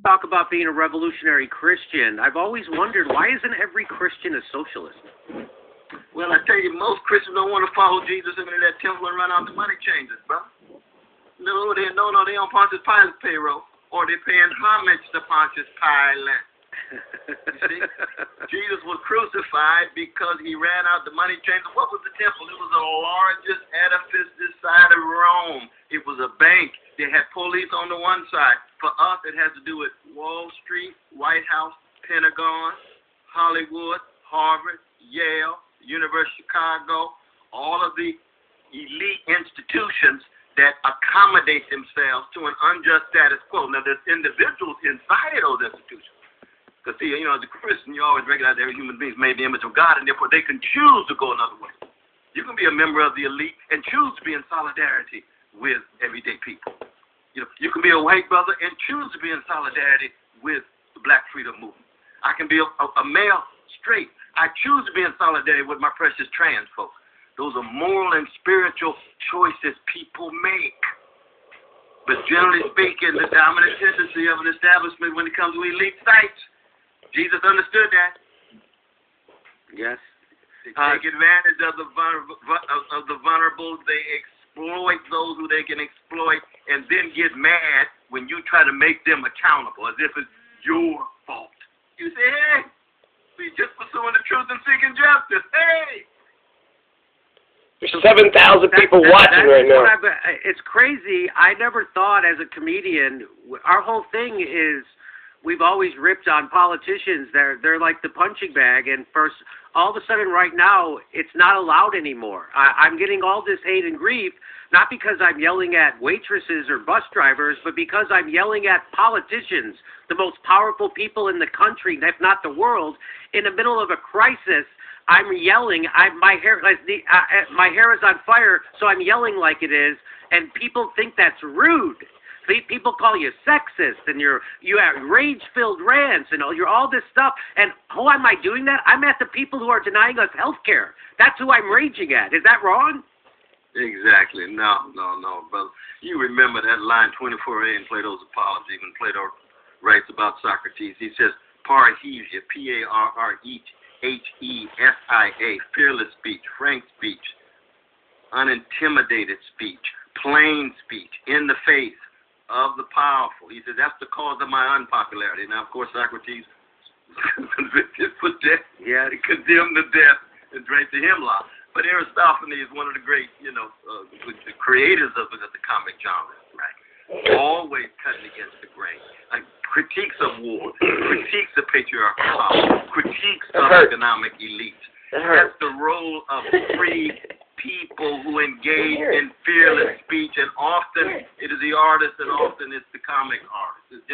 talk about being a revolutionary Christian. I've always wondered, why isn't every Christian a socialist? Well, I tell you, most Christians don't want to follow Jesus into that temple and run out the money changers, bro. No, they on Pontius Pilate's payroll, or they're paying homage to Pontius Pilate. You see, Jesus was crucified because he ran out the money changer. What was the temple? It was the largest edifice this side of Rome. It was a bank. They had police on the one side. For us, it has to do with Wall Street, White House, Pentagon, Hollywood, Harvard, Yale, University of Chicago, all of the elite institutions that accommodate themselves to an unjust status quo. Now, there's individuals inside of those institutions. Because, see, as a Christian, you always recognize every human being is made in the image of God, and therefore they can choose to go another way. You can be a member of the elite and choose to be in solidarity with everyday people. You can be a white brother and choose to be in solidarity with the Black freedom movement. I can be a male straight. I choose to be in solidarity with my precious trans folks. Those are moral and spiritual choices people make. But generally speaking, the dominant tendency of an establishment when it comes to elite sites, Jesus understood that. Yes. They take advantage of the vulnerable. They exploit those who they can exploit, and then get mad when you try to make them accountable, as if it's your fault. You say, hey, we just pursuing the truth and seeking justice. Hey! There's 7,000 people watching right now. It's crazy. I never thought as a comedian, our whole thing is we've always ripped on politicians. They're like the punching bag, and first, all of a sudden right now, it's not allowed anymore. I'm getting all this hate and grief, not because I'm yelling at waitresses or bus drivers, but because I'm yelling at politicians, the most powerful people in the country, if not the world, in the middle of a crisis. I'm yelling. My hair is on fire, so I'm yelling like it is, and people think that's rude. People call you sexist, and you have rage-filled rants, and you're all this stuff. And who am I doing that? I'm at the people who are denying us health care. That's who I'm raging at. Is that wrong? Exactly. No, brother. You remember that line 24a in Plato's Apology when Plato writes about Socrates. He says, parrhesia, P-A-R-R-E-H-E-S-I-A, fearless speech, frank speech, unintimidated speech, plain speech, in the face of the powerful. He says, that's the cause of my unpopularity. Now, of course, Socrates was convicted for death. Yeah. He condemned to death and drank the hemlock. But Aristophanes is one of the great, the creators of the comic genre, right? Always cutting against the grain. Like critiques of war, critiques of patriarchal power, critiques of economic elites. That's the role of free people who engage in fearless speech, and often it is the artist, and often it's the comic artist.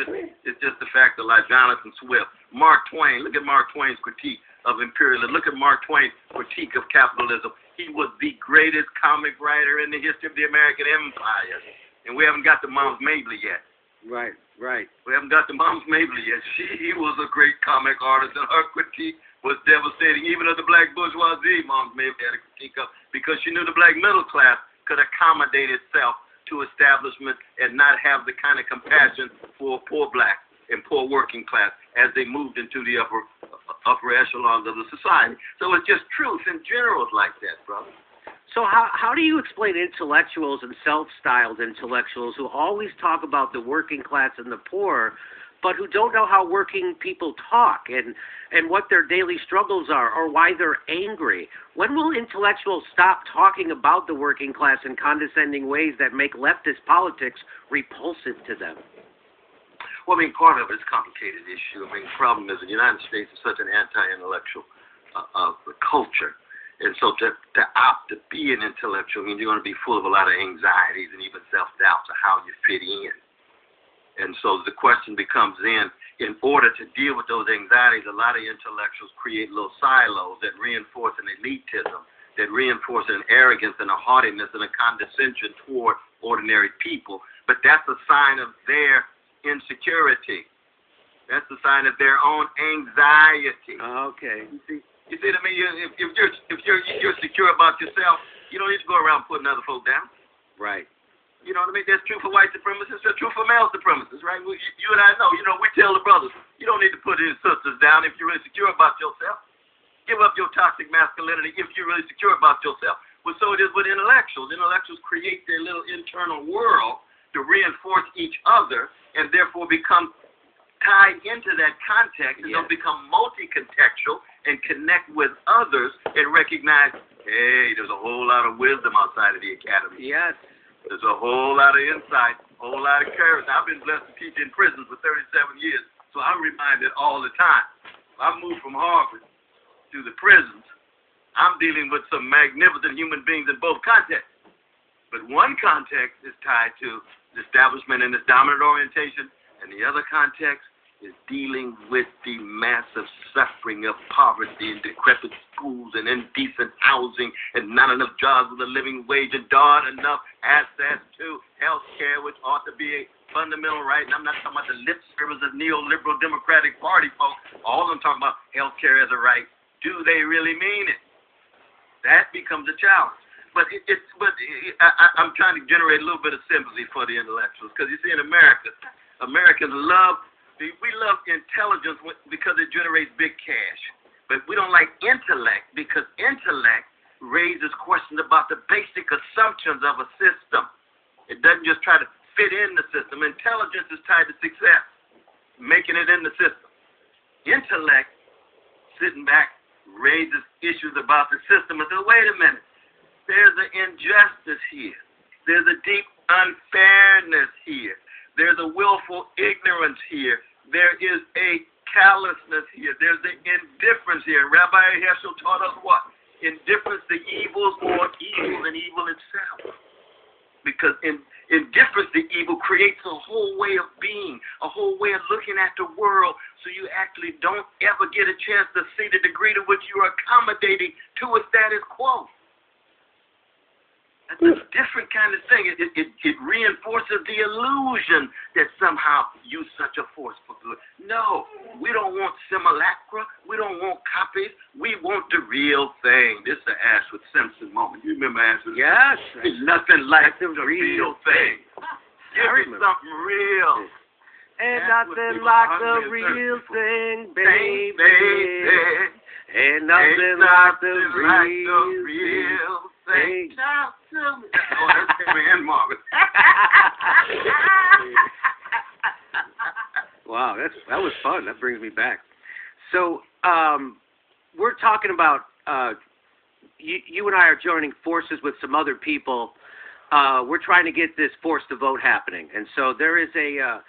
It's just the fact of life. Jonathan Swift, Mark Twain. Look at Mark Twain's critique of imperialism. Look at Mark Twain's critique of capitalism. He was the greatest comic writer in the history of the American Empire, and we haven't got to Moms Mabley yet. Right. We haven't got to Moms Mabley yet. She was a great comic artist, and her critique was devastating. Even of the black bourgeoisie, Moms Mabley had a critique of, because she knew the black middle class could accommodate itself to establishment and not have the kind of compassion for poor black and poor working class as they moved into the upper echelons of the society. So it's just truth in general like that, brother. So how do you explain intellectuals and self-styled intellectuals who always talk about the working class and the poor, but who don't know how working people talk and what their daily struggles are or why they're angry? When will intellectuals stop talking about the working class in condescending ways that make leftist politics repulsive to them? Well, part of it is a complicated issue. The problem is the United States is such an anti-intellectual culture. And so to opt to be an intellectual means you're going to be full of a lot of anxieties and even self-doubts of how you fit in. And so the question becomes then, in order to deal with those anxieties, a lot of intellectuals create little silos that reinforce an elitism, that reinforce an arrogance and a haughtiness and a condescension toward ordinary people. But that's a sign of their insecurity. That's a sign of their own anxiety. Okay. You see what I mean? If you're secure about yourself, you don't need to go around putting other folk down. Right. You know what I mean? There's truth for white supremacists, there's truth for male supremacists, right? You and I know. You know, we tell the brothers, you don't need to put his sisters down if you're really secure about yourself. Give up your toxic masculinity if you're really secure about yourself. Well, so it is with intellectuals. Intellectuals create their little internal world to reinforce each other and therefore become tied into that context, and they'll become multi-contextual and connect with others and recognize, hey, there's a whole lot of wisdom outside of the academy. Yes. There's a whole lot of insight, a whole lot of courage. I've been blessed to teach in prisons for 37 years, so I'm reminded all the time. I moved from Harvard to the prisons. I'm dealing with some magnificent human beings in both contexts. But one context is tied to the establishment and its dominant orientation, and the other context is dealing with the massive suffering of poverty and decrepit schools and indecent housing and not enough jobs with a living wage and not enough access to health care, which ought to be a fundamental right. And I'm not talking about the lip service of neoliberal Democratic Party folks. All of them talking about health care as a right. Do they really mean it? That becomes a challenge. But I'm trying to generate a little bit of sympathy for the intellectuals, because you see, in America, Americans love intelligence because it generates big cash. But we don't like intellect because intellect raises questions about the basic assumptions of a system. It doesn't just try to fit in the system. Intelligence is tied to success, making it in the system. Intellect, sitting back, raises issues about the system and says, wait a minute, there's an injustice here. There's a deep unfairness here. There's a willful ignorance here. There is a callousness here. There's an indifference here. Rabbi Heschel taught us what? Indifference to evils or evil than evil itself. Because indifference to evil creates a whole way of being, a whole way of looking at the world, so you actually don't ever get a chance to see the degree to which you are accommodating to a status quo. That's a different kind of thing. It reinforces the illusion that somehow you're such a force for good. No, we don't want simulacra. We don't want copies. We want the real thing. This is the Ashford Simpson moment. You remember Ashford? Yes. It's nothing like the real thing. Give me something real. Ain't nothing like the real thing, baby. Ain't nothing like the real thing. Talk to me. Oh, that's Timmy and Margaret. Wow, that was fun. That brings me back. So, we're talking about you and I are joining forces with some other people. We're trying to get this Force to Vote happening, and so there is a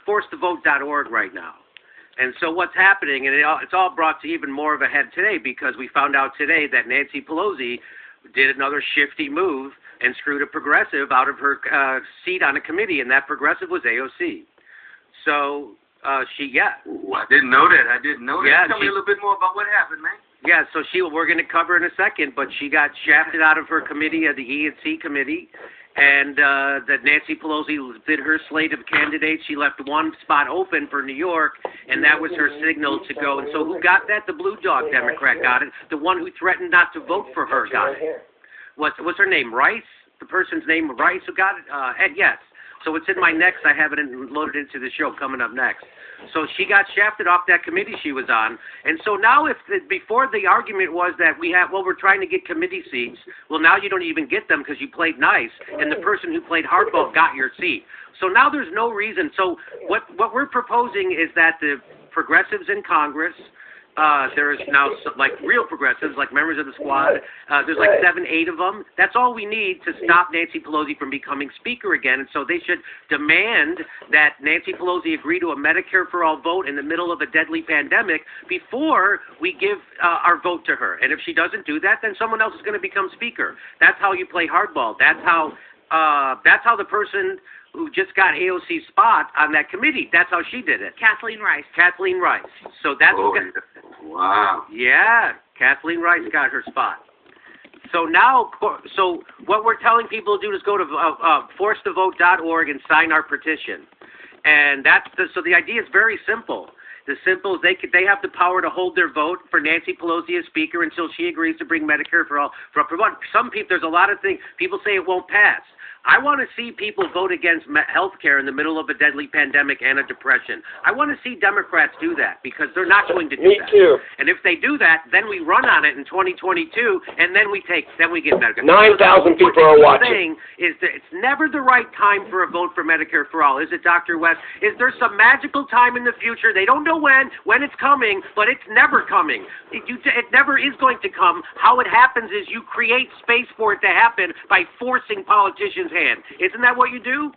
forcetovote.org right now. And so what's happening, and it's all brought to even more of a head today, because we found out today that Nancy Pelosi did another shifty move and screwed a progressive out of her seat on a committee, and that progressive was AOC. So Ooh, I didn't know that. Yeah, Tell me a little bit more about what happened, man. Yeah, so we're going to cover in a second, but she got shafted out of her committee, the E&C committee, and that Nancy Pelosi did her slate of candidates. She left one spot open for New York, and that was her signal to go. And so who got that? The Blue Dog Democrat got it. The one who threatened not to vote for her got it. What's her name? Rice? The person's name, Rice, who got it? Yes. So it's in my next. I have it loaded into the show coming up next. So she got shafted off that committee she was on. And so now before the argument was that we're trying to get committee seats. Well, now you don't even get them because you played nice, and the person who played hardball got your seat. So now there's no reason. So what we're proposing is that the progressives in Congress, there's now like real progressives, like members of the squad. There's like 7, 8 of them. That's all we need to stop Nancy Pelosi from becoming Speaker again. And so they should demand that Nancy Pelosi agree to a Medicare for All vote in the middle of a deadly pandemic before we give our vote to her. And if she doesn't do that, then someone else is going to become Speaker. That's how you play hardball. That's how the person who just got AOC's spot on that committee, that's how she did it. Kathleen Rice. So that's wow. Yeah, Kathleen Rice got her spot. So now, what we're telling people to do is go to forcetovote.org and sign our petition. And so the idea is very simple. The simple is they have the power to hold their vote for Nancy Pelosi as Speaker until she agrees to bring Medicare for all. Some people, there's a lot of things. People say it won't pass. I want to see people vote against health care in the middle of a deadly pandemic and a depression. I want to see Democrats do that because they're not going to do that. Me too. And if they do that, then we run on it in 2022, and then we get Medicare. 9,000 people are watching. Is that it's never the right time for a vote for Medicare for all, is it, Dr. West? Is there some magical time in the future? They don't know when it's coming, but it's never coming. It never is going to come. How it happens is you create space for it to happen by forcing politicians' hand. Isn't that what you do?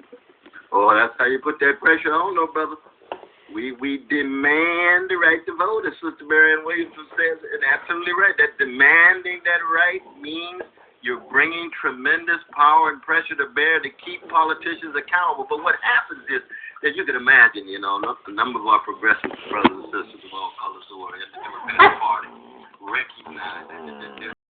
Oh, that's how you put that pressure on, though, brother. We demand the right to vote, as Sister Marianne Williamson says, and absolutely right. That demanding that right means you're bringing tremendous power and pressure to bear to keep politicians accountable. But what happens is that you can imagine, you know, a number of our progressive brothers and sisters of all colors who are in the Democratic Party recognize that